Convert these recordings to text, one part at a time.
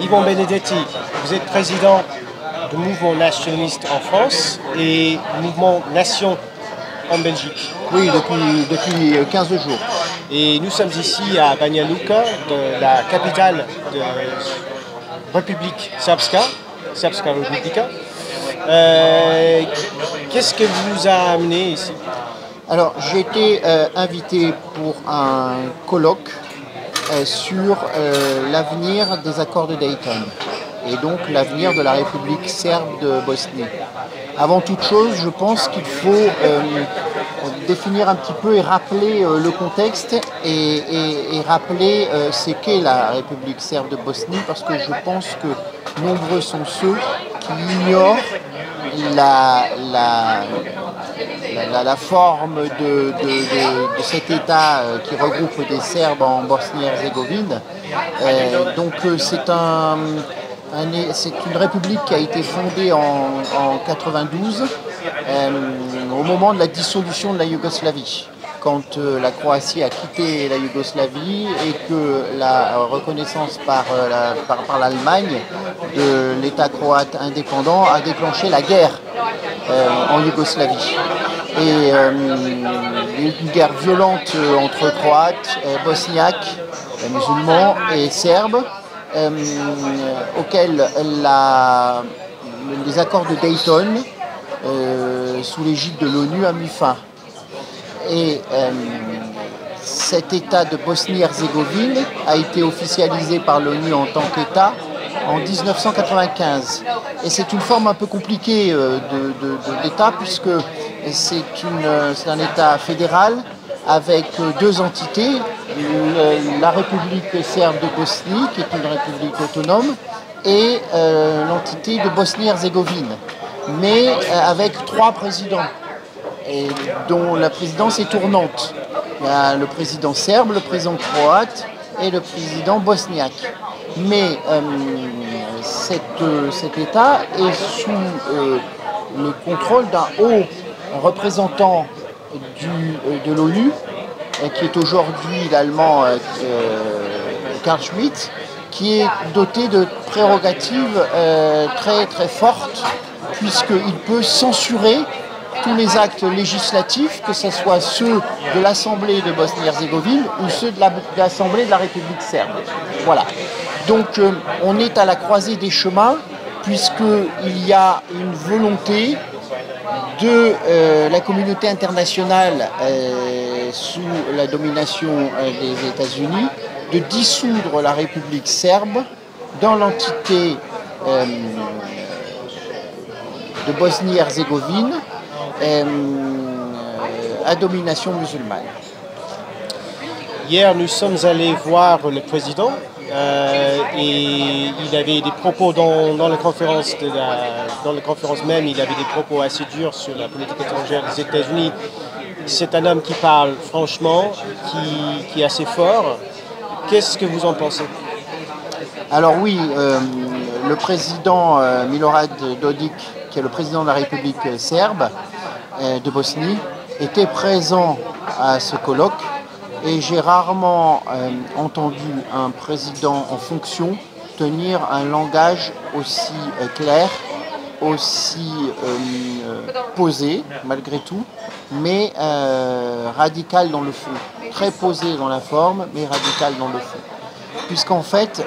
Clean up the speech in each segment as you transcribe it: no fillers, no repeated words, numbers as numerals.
Yvon Benedetti, vous êtes président du mouvement nationaliste en France et mouvement Nation en Belgique. Oui, depuis 15 jours. Et nous sommes ici à Banja Luka, de la capitale de République Srpska, Srpska Republika. Qu'est-ce que vous a amené ici? Alors, j'ai été invité pour un colloque sur l'avenir des accords de Dayton et donc l'avenir de la République serbe de Bosnie. Avant toute chose, je pense qu'il faut définir un petit peu et rappeler le contexte et rappeler ce qu'est la République serbe de Bosnie, parce que je pense que nombreux sont ceux qui ignorent la forme de cet État qui regroupe des Serbes en Bosnie-Herzégovine. Donc c'est une république qui a été fondée en 92, au moment de la dissolution de la Yougoslavie, quand la Croatie a quitté la Yougoslavie et que la reconnaissance par l'Allemagne de l'État croate indépendant a déclenché la guerre en Yougoslavie. Et une guerre violente entre Croates, Bosniaques, musulmans et Serbes, auquel les accords de Dayton, sous l'égide de l'ONU, a mis fin. Et cet État de Bosnie-Herzégovine a été officialisé par l'ONU en tant qu'État en 1995. Et c'est une forme un peu compliquée d'État, puisque c'est un État fédéral avec deux entités, la République serbe de Bosnie, qui est une république autonome, et l'entité de Bosnie-Herzégovine, mais avec trois présidents, et dont la présidence est tournante. Il y a le président serbe, le président croate et le président bosniaque. Mais cet État est sous le contrôle d'un haut représentant de l'ONU, qui est aujourd'hui l'Allemand Carl Schmitt, qui est doté de prérogatives très très fortes, puisqu'il peut censurer tous les actes législatifs, que ce soit ceux de l'Assemblée de Bosnie-Herzégovine ou ceux de l'Assemblée de la République serbe. Voilà. Donc on est à la croisée des chemins, puisqu'il y a une volonté de la communauté internationale sous la domination des États-Unis de dissoudre la République serbe dans l'entité de Bosnie-Herzégovine à domination musulmane. Hier, nous sommes allés voir le président et il avait des propos dans la conférence même, il avait des propos assez durs sur la politique étrangère des États-Unis. C'est un homme qui parle franchement, qui est assez fort. Qu'est-ce que vous en pensez? Alors oui, le président Milorad Dodik, qui est le président de la République serbe de Bosnie, était présent à ce colloque. Et j'ai rarement entendu un président en fonction tenir un langage aussi clair, aussi posé malgré tout, mais radical dans le fond. Très posé dans la forme, mais radical dans le fond. Puisqu'en fait,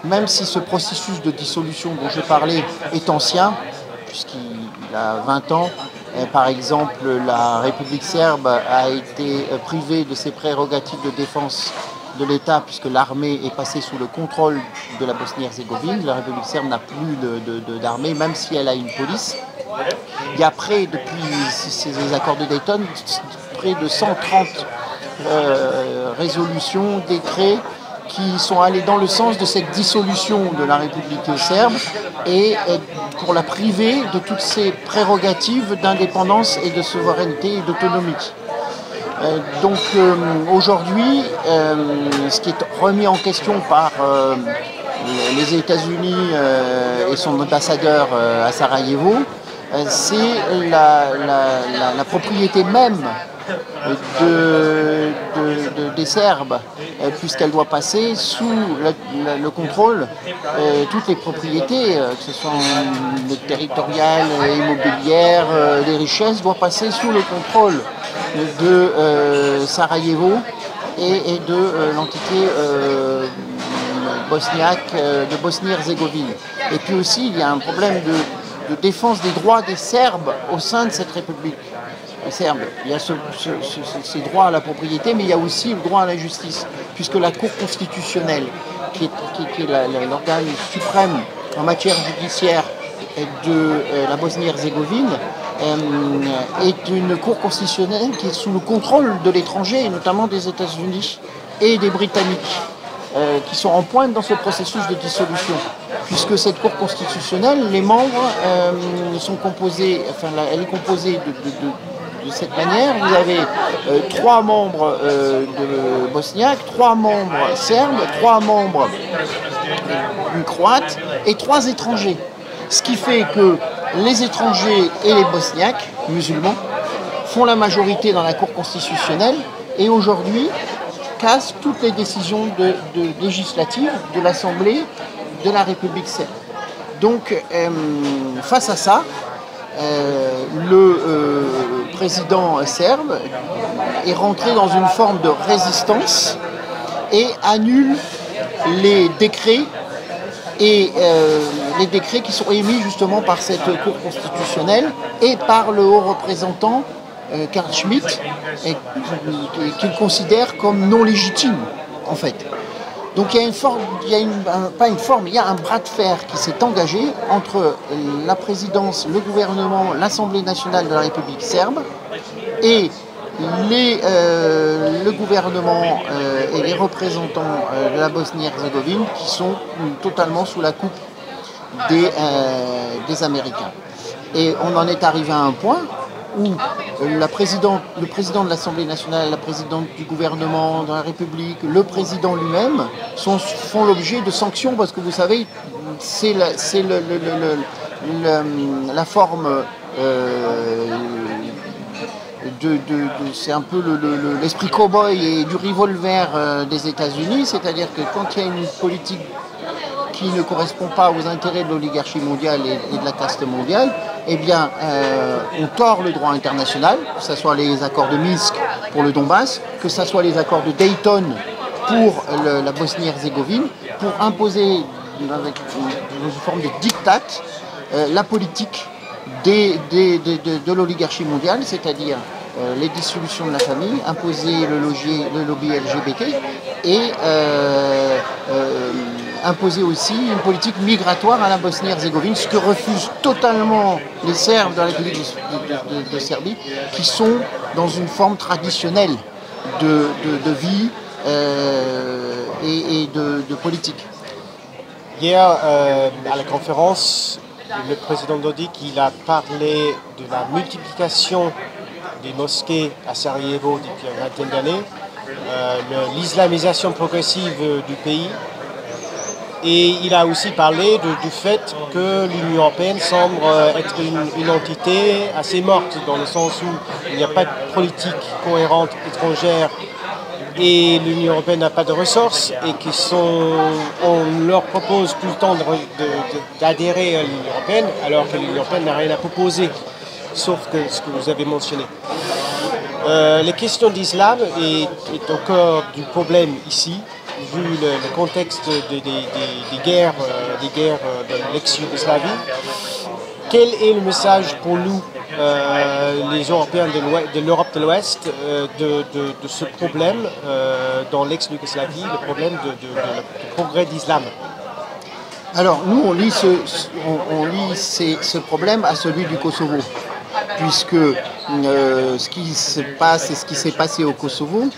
même si ce processus de dissolution dont j'ai parlé est ancien, puisqu'il a 20 ans, par exemple, la République serbe a été privée de ses prérogatives de défense de l'État, puisque l'armée est passée sous le contrôle de la Bosnie-Herzégovine. La République serbe n'a plus d'armée, même si elle a une police. Il y a depuis ces accords de Dayton, près de 130 résolutions, décrets, qui sont allés dans le sens de cette dissolution de la République serbe et pour la priver de toutes ses prérogatives d'indépendance et de souveraineté et d'autonomie. Donc aujourd'hui, ce qui est remis en question par les États-Unis et son ambassadeur à Sarajevo, c'est la propriété même des Serbes, puisqu'elle doit passer sous le contrôle toutes les propriétés, que ce soit territoriales, immobilières, des richesses, doit passer sous le contrôle de Sarajevo et de l'entité bosniaque de Bosnie-Herzégovine. Et puis aussi, il y a un problème de défense des droits des Serbes au sein de cette république serbe. Il y a ces droits à la propriété, mais il y a aussi le droit à la justice, puisque la Cour constitutionnelle, qui est l'organe suprême en matière judiciaire de la Bosnie-Herzégovine, est une Cour constitutionnelle qui est sous le contrôle de l'étranger, et notamment des États-Unis et des Britanniques, qui sont en pointe dans ce processus de dissolution. Puisque cette Cour constitutionnelle, les membres sont composés, elle est composée de cette manière. Vous avez 3 membres de bosniaques, 3 membres serbes, 3 membres croates et 3 étrangers. Ce qui fait que les étrangers et les bosniaques musulmans font la majorité dans la Cour constitutionnelle et aujourd'hui cassent toutes les décisions législatives de l'Assemblée de la République serbe. Donc, face à ça, le président serbe est rentré dans une forme de résistance et annule les décrets qui sont émis justement par cette Cour constitutionnelle et par le haut représentant Carl Schmitt, qu'il considère comme non légitime en fait. Donc il y a un bras de fer qui s'est engagé entre la présidence, le gouvernement, l'Assemblée nationale de la République serbe et le gouvernement et les représentants de la Bosnie-Herzégovine qui sont totalement sous la coupe des Américains. Et on en est arrivé à un point où le président de l'Assemblée nationale, la présidente du gouvernement de la République, le président lui-même font l'objet de sanctions parce que vous savez, c'est la forme c'est un peu l'esprit cow-boy et du revolver des États-Unis, c'est-à-dire que quand il y a une politique qui ne correspond pas aux intérêts de l'oligarchie mondiale et de la caste mondiale, eh bien, on tord le droit international, que ce soit les accords de Minsk pour le Donbass, que ce soit les accords de Dayton pour la Bosnie-Herzégovine, pour imposer, avec une forme de diktat, la politique de l'oligarchie mondiale, c'est-à-dire les dissolutions de la famille, imposer le lobby LGBT et imposer aussi une politique migratoire à la Bosnie-Herzégovine, ce que refusent totalement les Serbes de la République de Serbie, qui sont dans une forme traditionnelle de vie et de politique. Hier, à la conférence, le président Dodik il a parlé de la multiplication des mosquées à Sarajevo depuis une vingtaine d'années, l'islamisation progressive du pays. Et il a aussi parlé du fait que l'Union européenne semble être une entité assez morte, dans le sens où il n'y a pas de politique cohérente étrangère et l'Union européenne n'a pas de ressources et on leur propose tout le temps d'adhérer à l'Union européenne alors que l'Union européenne n'a rien à proposer, sauf ce que vous avez mentionné. Les questions d'islam est au cœur du problème ici, vu le contexte des guerres de l'ex-Yougoslavie. Quel est le message pour nous, les Européens de l'Europe de l'Ouest, de ce problème dans l'ex-Yougoslavie, le problème du progrès d'islam? Alors nous, on lie ce problème à celui du Kosovo, puisque ce qui se passe et ce qui s'est passé au Kosovo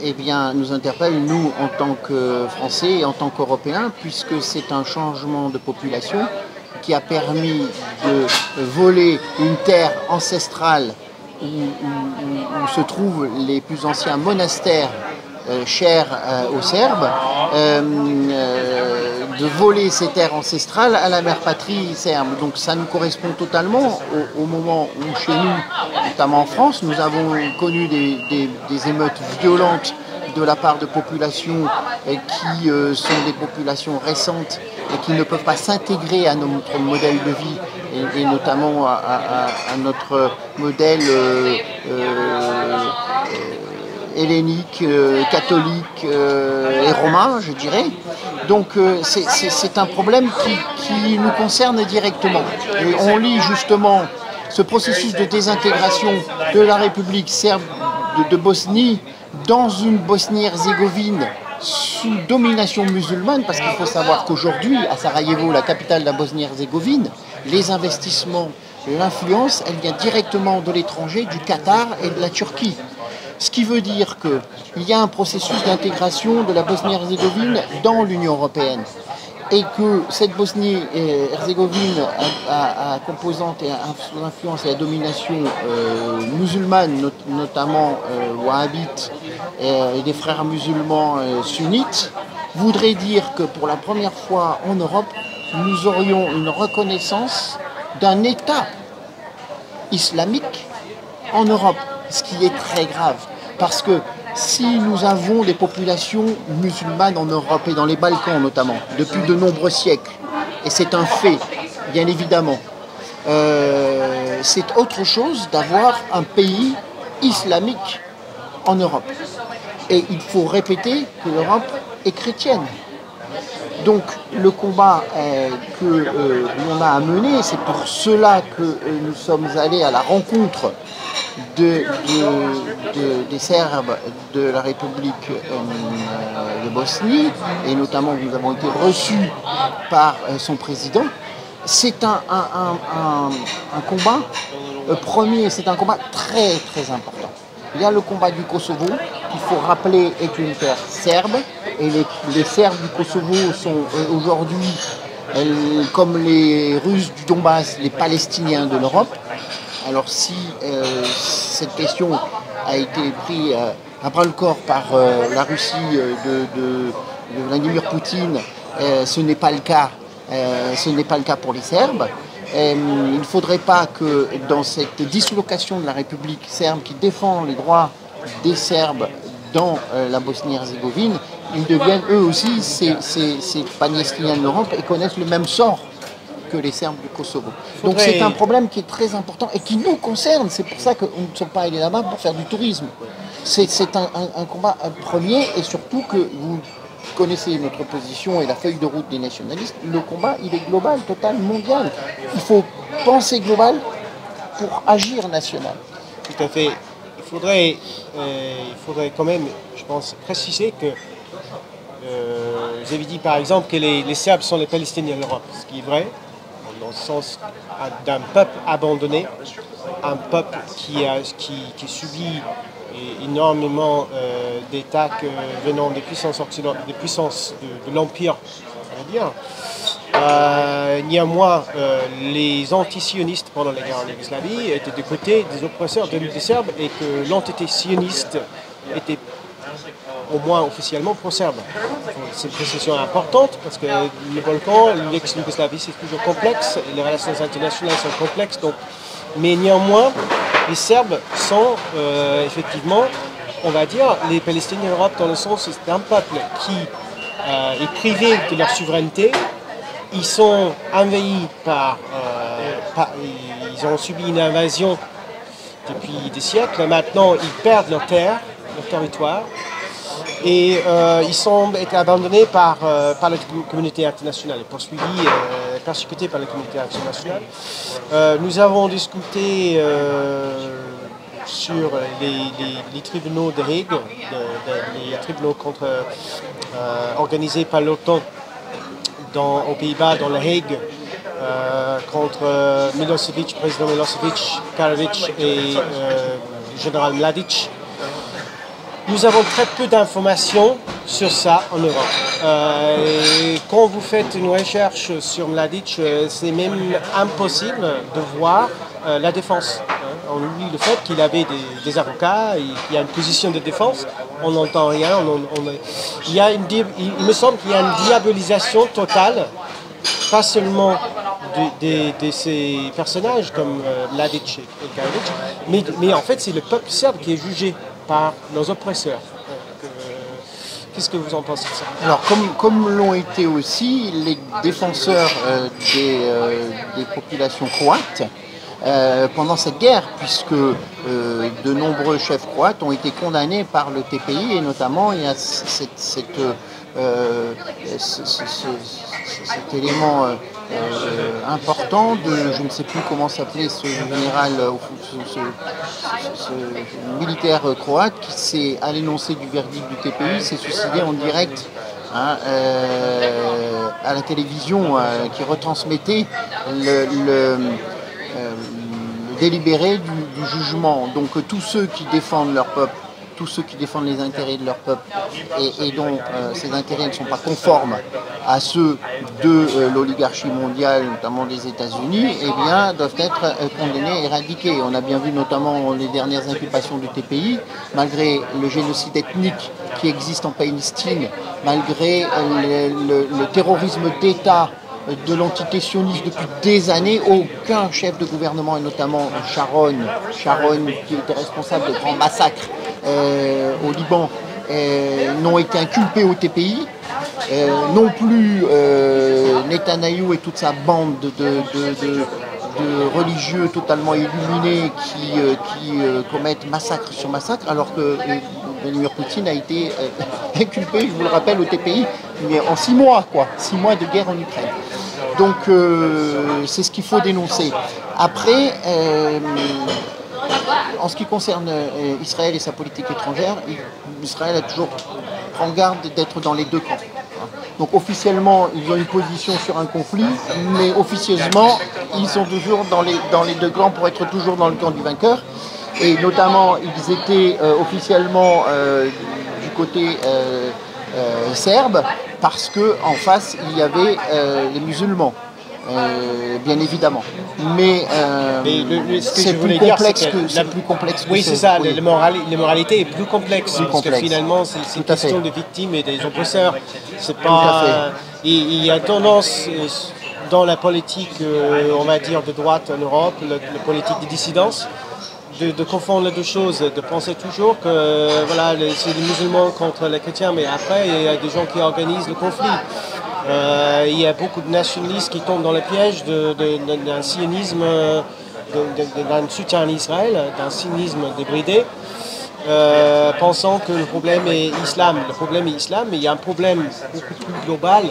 eh bien, nous interpelle, nous, en tant que Français et en tant qu'Européens, puisque c'est un changement de population qui a permis de voler une terre ancestrale où se trouvent les plus anciens monastères chers aux Serbes, de voler ses terres ancestrales à la mère patrie serbe. Donc ça nous correspond totalement au moment où chez nous, notamment en France, nous avons connu des émeutes violentes de la part de populations qui sont des populations récentes et qui ne peuvent pas s'intégrer à notre modèle de vie et notamment à notre modèle hellénique, catholique et romain, je dirais. Donc c'est un problème qui nous concerne directement. Et on lit justement ce processus de désintégration de la République serbe de Bosnie dans une Bosnie-Herzégovine sous domination musulmane, parce qu'il faut savoir qu'aujourd'hui, à Sarajevo, la capitale de la Bosnie-Herzégovine, les investissements, l'influence, elle vient directement de l'étranger, du Qatar et de la Turquie. Ce qui veut dire qu'il y a un processus d'intégration de la Bosnie-Herzégovine dans l'Union européenne. Et que cette Bosnie-Herzégovine a composante et l'influence et la domination musulmane, notamment wahhabites et des frères musulmans sunnites, voudrait dire que pour la première fois en Europe, nous aurions une reconnaissance d'un État islamique en Europe, ce qui est très grave. Parce que si nous avons des populations musulmanes en Europe et dans les Balkans notamment, depuis de nombreux siècles, et c'est un fait, bien évidemment, c'est autre chose d'avoir un pays islamique en Europe. Et il faut répéter que l'Europe est chrétienne. Donc le combat que l'on a à mener, c'est pour cela que nous sommes allés à la rencontre des Serbes de la République de Bosnie, et notamment nous avons été reçus par son président. C'est un combat premier, c'est un combat très très important. Il y a le combat du Kosovo, qu'il faut rappeler est une terre serbe, et les Serbes du Kosovo sont aujourd'hui, comme les Russes du Donbass, les Palestiniens de l'Europe. Alors si cette question a été prise à bras-le-corps par la Russie de Vladimir Poutine, ce n'est pas le cas. Ce n'est pas le cas pour les Serbes. Il ne faudrait pas que dans cette dislocation de la République serbe qui défend les droits des Serbes dans la Bosnie-Herzégovine, ils deviennent eux aussi ces Palestiniens de l'Europe et connaissent le même sort que les Serbes du Kosovo. Donc c'est un problème qui est très important et qui nous concerne. C'est pour ça que nous ne sommes pas allés là-bas pour faire du tourisme. C'est un combat premier, et surtout que vous connaissez notre position et la feuille de route des nationalistes. Le combat, il est global, total, mondial. Il faut penser global pour agir national. Tout à fait. Il faudrait quand même, je pense, préciser que vous avez dit par exemple que les Serbes sont les Palestiniens de l'Europe, ce qui est vrai, dans le sens d'un peuple abandonné, un peuple qui subit énormément d'attaques venant des puissances occidentales, des puissances de l'Empire, on va dire. Néanmoins, les anti-sionistes pendant la guerre en Yougoslavie étaient du côté des oppresseurs des Serbes, et que l'entité sioniste était au moins officiellement pro-serbe. C'est une précision importante parce que le Balkan, l'ex-Yougoslavie, c'est toujours complexe, les relations internationales sont complexes, donc, mais néanmoins, les Serbes sont effectivement, on va dire, les Palestiniens d'Europe, dans le sens où c'est un peuple qui est privé de leur souveraineté. Ils sont envahis ils ont subi une invasion depuis des siècles. Maintenant, ils perdent leur terre, leur territoire, et ils ont été abandonnés par la communauté internationale, poursuivis, persécutés par la communauté internationale. Nous avons discuté sur les tribunaux de Hague, les tribunaux organisés par l'OTAN aux Pays-Bas, dans la Hague, contre Milosevic, président Milosevic, Karadzic et général Mladic. Nous avons très peu d'informations sur ça en Europe. Et quand vous faites une recherche sur Mladic, c'est même impossible de voir la défense. On oublie le fait qu'il avait des avocats, il y a une position de défense, on n'entend rien. Il me semble qu'il y a une diabolisation totale, pas seulement de ces personnages comme Mladic et Karadzic, mais en fait c'est le peuple serbe qui est jugé par nos oppresseurs. Qu'est-ce que vous en pensez de ça? Alors, comme l'ont été aussi les défenseurs des populations croates pendant cette guerre, puisque de nombreux chefs croates ont été condamnés par le TPI, et notamment il y a cet élément important de, je ne sais plus comment s'appelait ce général, ce militaire croate qui s'est, à l'énoncé du verdict du TPI, s'est suicidé en direct à la télévision qui retransmettait le délibéré du jugement. Donc tous ceux qui défendent leur peuple, tous ceux qui défendent les intérêts de leur peuple et dont ces intérêts ne sont pas conformes à ceux de l'oligarchie mondiale, notamment des États-Unis, eh bien, doivent être condamnés et éradiqués. On a bien vu notamment les dernières inculpations du TPI, malgré le génocide ethnique qui existe en Palestine, malgré le terrorisme d'État de l'entité sioniste depuis des années, aucun chef de gouvernement, et notamment Sharon qui était responsable de grands massacres au Liban, n'ont été inculpés au TPI. Non plus Netanyahou et toute sa bande de religieux totalement illuminés qui commettent massacre sur massacre, alors que Vladimir Poutine a été inculpé, je vous le rappelle, au TPI, mais en 6 mois, 6 mois de guerre en Ukraine. Donc c'est ce qu'il faut dénoncer. Après, en ce qui concerne Israël et sa politique étrangère, Israël a toujours prend garde d'être dans les deux camps. Donc officiellement, ils ont une position sur un conflit, mais officieusement, ils sont toujours dans les deux camps pour être toujours dans le camp du vainqueur. Et notamment, ils étaient officiellement du côté serbe, parce qu'en face, il y avait les musulmans. Bien évidemment, mais c'est plus complexe que oui, c'est ça. L'immoralité est plus complexe parce que finalement, c'est une question de victimes et des oppresseurs. C'est pas. Il y a tendance dans la politique, on va dire de droite en Europe, la politique de dissidence, de confondre les deux choses, de penser toujours que voilà, c'est les musulmans contre les chrétiens, mais après il y a des gens qui organisent le conflit. Il y a beaucoup de nationalistes qui tombent dans le piège d'un sionisme, d'un soutien à Israël, d'un sionisme débridé, pensant que le problème est islam. Le problème est islam, mais il y a un problème beaucoup plus global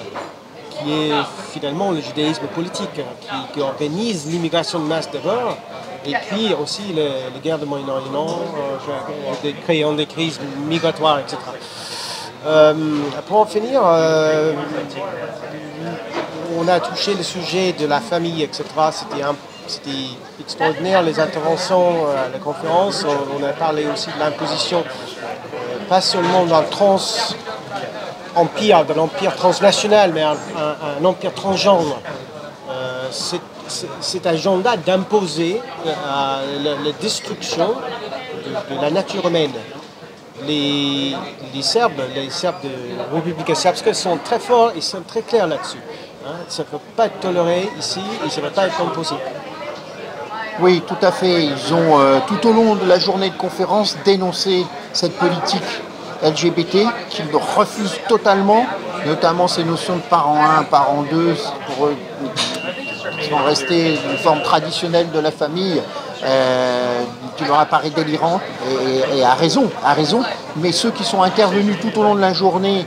qui est finalement le judaïsme politique, qui organise l'immigration de masse d'abord, et puis aussi les guerres de Moyen-Orient, créant des crises migratoires, etc. Pour en finir, on a touché le sujet de la famille, etc. C'était extraordinaire les interventions à la conférence. On a parlé aussi de l'imposition, pas seulement dans le de l'empire transnational, mais un empire transgenre. Cet agenda d'imposer la destruction de la nature humaine. Les Serbes de Republika Srpska sont très forts et sont très clairs là-dessus. Ça ne peut pas être toléré ici et ça ne va pas être imposé. Oui, tout à fait. Ils ont, tout au long de la journée de conférence, dénoncé cette politique LGBT qu'ils refusent totalement, notamment ces notions de parent 1, parent 2, pour eux, qui vont rester une forme traditionnelle de la famille. Qui leur apparaît délirant et à raison, mais ceux qui sont intervenus tout au long de la journée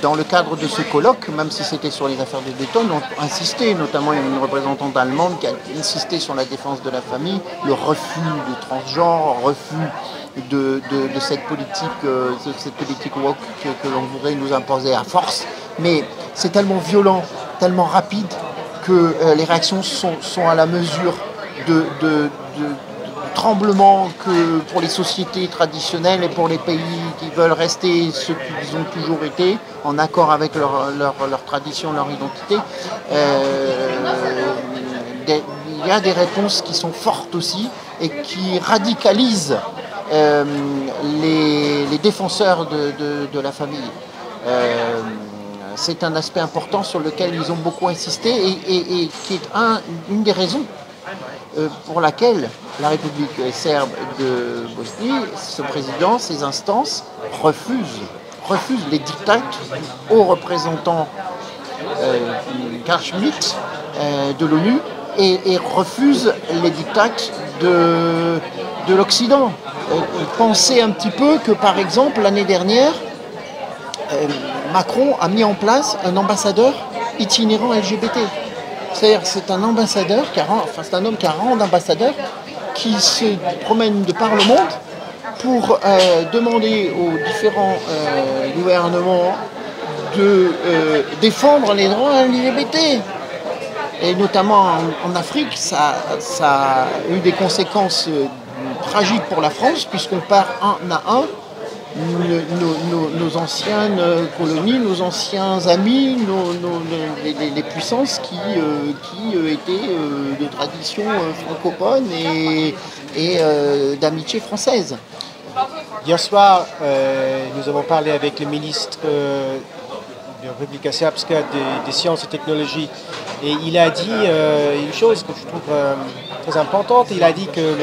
dans le cadre de ce colloque, même si c'était sur les affaires de Dayton, ont insisté, notamment une représentante allemande qui a insisté sur la défense de la famille, le refus de transgenre, refus de cette politique woke que l'on voudrait nous imposer à force. Mais c'est tellement violent, tellement rapide que les réactions sont à la mesure de tremblement que pour les sociétés traditionnelles et pour les pays qui veulent rester ce qu'ils ont toujours été, en accord avec leur tradition, leur identité. y a des réponses qui sont fortes aussi et qui radicalisent les défenseurs de la famille. C'est un aspect important sur lequel ils ont beaucoup insisté et qui est une des raisons pour laquelle la République serbe de Bosnie, ce président, ses instances, refusent les diktats aux représentants Carl Schmitt de l'ONU et refusent les diktats de l'Occident. Pensez un petit peu que, par exemple, l'année dernière, Macron a mis en place un ambassadeur itinérant LGBT. C'est-à-dire c'est un ambassadeur, c'est un homme qui a un rang d'ambassadeur qui se promène de par le monde pour demander aux différents gouvernements de défendre les droits LGBT. Et notamment en Afrique, ça a eu des conséquences tragiques pour la France, puisqu'on perd un à un nos anciennes colonies, nos anciens amis, les puissances qui étaient de tradition francophone et d'amitié française. Hier soir, nous avons parlé avec le ministre de la République Srpska des sciences et technologies et il a dit une chose que je trouve très importante. Il a dit que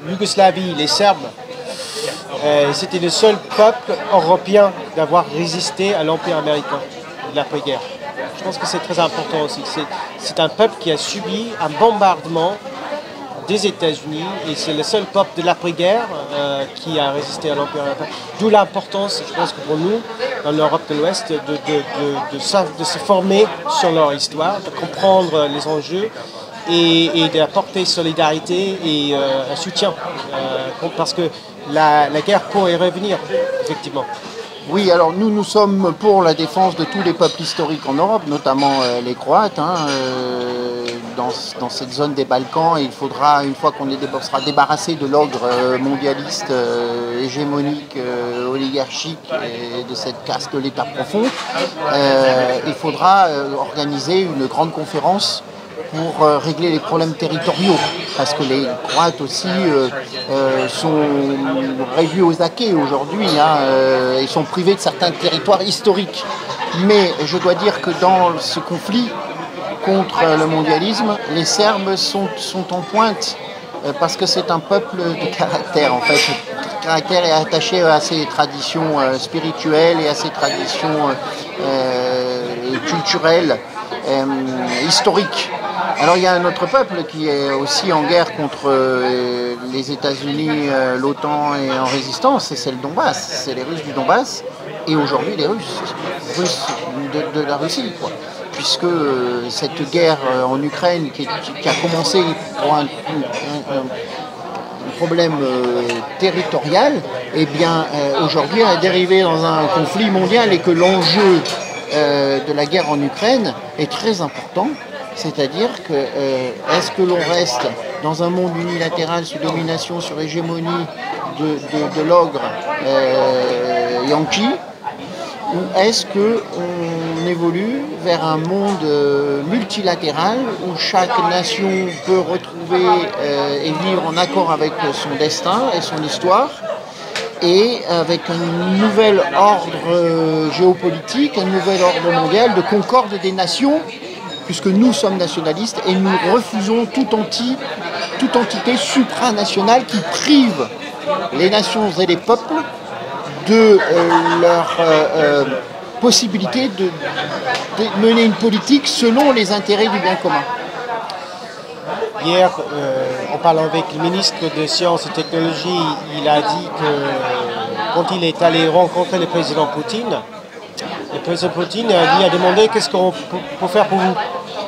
l'Yougoslavie, les Serbes, c'était le seul peuple européen d'avoir résisté à l'Empire américain de l'après-guerre. Je pense que c'est très important aussi. C'est un peuple qui a subi un bombardement des États-Unis et c'est le seul peuple de l'après-guerre qui a résisté à l'Empire américain. D'où l'importance, je pense que pour nous, dans l'Europe de l'Ouest, de se former sur leur histoire, de comprendre les enjeux et d'apporter solidarité et un soutien. Parce que la guerre pourrait revenir, effectivement. Oui, alors nous sommes pour la défense de tous les peuples historiques en Europe, notamment les Croates. Dans cette zone des Balkans, il faudra, une fois qu'on sera débarrassé de l'ogre mondialiste, hégémonique, oligarchique et de cette caste de l'État profond, il faudra organiser une grande conférence pour régler les problèmes territoriaux, parce que les Croates aussi sont réduits aux acquets aujourd'hui, ils sont privés de certains territoires historiques. Mais je dois dire que dans ce conflit contre le mondialisme, les Serbes sont en pointe, parce que c'est un peuple de caractère en fait. Le caractère est attaché à ses traditions spirituelles et à ses traditions culturelles, historiques. Alors il y a un autre peuple qui est aussi en guerre contre les États-Unis, l'OTAN et en résistance, et c'est le Donbass, c'est les Russes du Donbass, et aujourd'hui les Russes de la Russie, quoi. Puisque cette guerre en Ukraine qui a commencé pour un problème territorial, eh bien aujourd'hui a dérivé dans un conflit mondial et que l'enjeu de la guerre en Ukraine est très important. C'est-à-dire que est-ce que l'on reste dans un monde unilatéral sous domination, sur hégémonie de l'ogre yankee, ou est-ce qu'on évolue vers un monde multilatéral où chaque nation peut retrouver et vivre en accord avec son destin et son histoire, et avec un nouvel ordre géopolitique, un nouvel ordre mondial de concorde des nations, puisque nous sommes nationalistes et nous refusons toute entité supranationale qui prive les nations et les peuples de leur possibilité de mener une politique selon les intérêts du bien commun. Hier, en parlant avec le ministre des Sciences et Technologies, il a dit que quand il est allé rencontrer le président Poutine, le président Poutine lui a demandé qu'est-ce qu'on peut faire pour vous.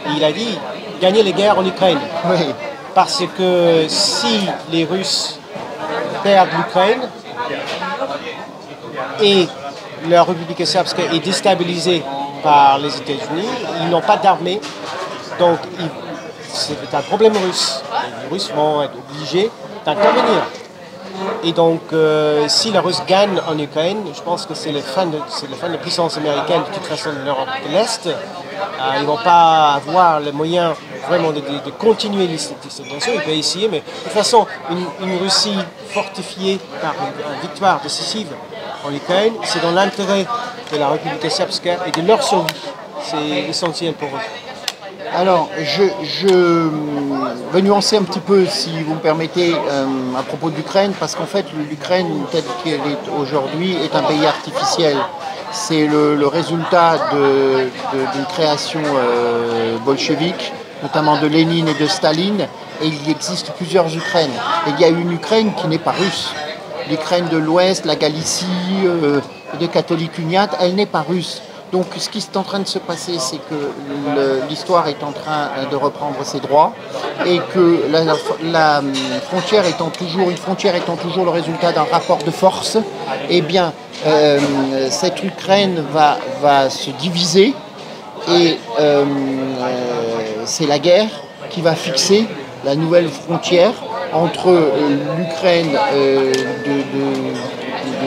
Et il a dit gagner les guerres en Ukraine. Oui. Parce que si les Russes perdent l'Ukraine et la République Srpska est déstabilisée par les États-Unis, ils n'ont pas d'armée. Donc c'est un problème russe. Les Russes vont être obligés d'intervenir. Et donc, si la Russie gagne en Ukraine, je pense que c'est la fin de la puissance américaine de toute façon de l'Europe de l'Est. Ils ne vont pas avoir les moyens vraiment de continuer cette tension, il peut essayer, mais de toute façon, une Russie fortifiée par une victoire décisive en Ukraine, c'est dans l'intérêt de la République serbska et de leur survie. C'est essentiel pour eux. Alors, je vais nuancer un petit peu, si vous me permettez, à propos de l'Ukraine, parce qu'en fait, l'Ukraine, telle qu'elle est aujourd'hui, est un pays artificiel. C'est le résultat d'une création bolchevique, notamment de Lénine et de Staline, et il existe plusieurs Ukraines. Et il y a une Ukraine qui n'est pas russe. L'Ukraine de l'Ouest, la Galicie, de catholiques uniates, elle n'est pas russe. Donc ce qui est en train de se passer, c'est que l'histoire est en train de reprendre ses droits et que la frontière étant toujours, une frontière étant toujours le résultat d'un rapport de force, eh bien cette Ukraine va se diviser et c'est la guerre qui va fixer la nouvelle frontière entre l'Ukraine de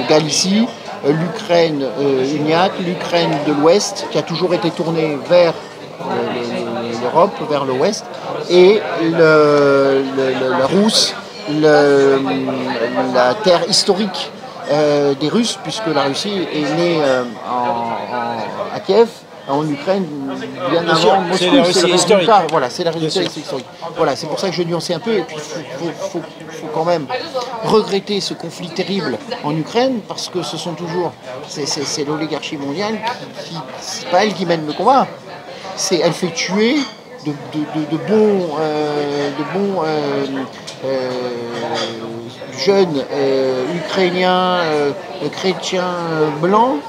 Galicie, l'Ukraine uniate, l'Ukraine de l'Ouest, qui a toujours été tournée vers l'Europe, vers l'Ouest, et la Rousse, la terre historique des Russes, puisque la Russie est née à Kiev, en Ukraine, bien avant Moscou. C'est la Russie historique. Voilà, c'est la Russie historique. Voilà, c'est pour ça que je nuançais un peu. Et puis, il faut quand même regretter ce conflit terrible en Ukraine, parce que ce sont toujours, c'est l'oligarchie mondiale c'est pas elle qui mène le combat. Elle fait tuer de bons jeunes ukrainiens, chrétiens blancs.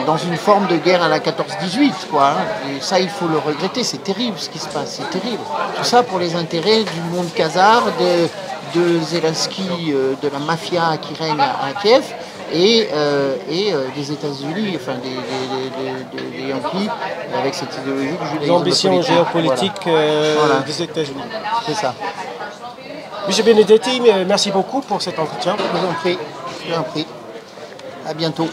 Dans une forme de guerre à la 14-18, quoi. Et ça, il faut le regretter, c'est terrible ce qui se passe, c'est terrible. Tout ça pour les intérêts du monde khazar, de Zelensky, de la mafia qui règne à Kiev, et des États-Unis, enfin des Yankees, avec cette idéologie du judaïsme. L'ambition géopolitique voilà. des États-Unis. C'est ça. Monsieur Benedetti, merci beaucoup pour cet entretien. Je vous en prie. À bientôt.